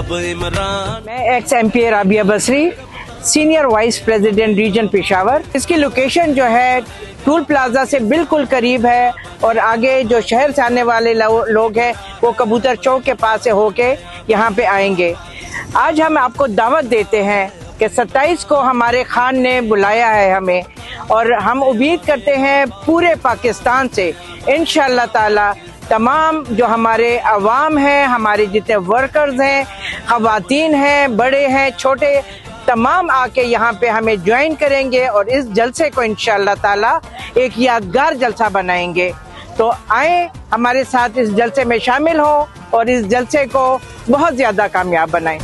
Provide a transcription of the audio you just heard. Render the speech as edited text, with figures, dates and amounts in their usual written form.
अब इमरान। मैं ex MP Rabia Basri, senior vice president region Peshawar. इसकी लोकेशन जो है टूल प्लाजा से बिल्कुल करीब है और आगे जो शहर से आने वाले लोग हैं वो कबूतर चौक के पास से होके यहाँ पे आएंगे। आज हम आपको दावत देते हैं कि 27 को हमारे खान ने बुलाया है हमें, और हम उम्मीद करते हैं पूरे पाकिस्तान से इंशाअल्लाह ताला तमाम जो हमारे अवाम हैं, हमारे जितने वर्कर्स हैं, ख़वातीन हैं, बड़े हैं, छोटे, तमाम आके यहाँ पे हमें ज्वाइन करेंगे और इस जलसे को इंशाअल्लाह ताला एक यादगार जलसा बनाएंगे। तो आए हमारे साथ इस जलसे में शामिल हो और इस जलसे को बहुत ज़्यादा कामयाब बनाएं।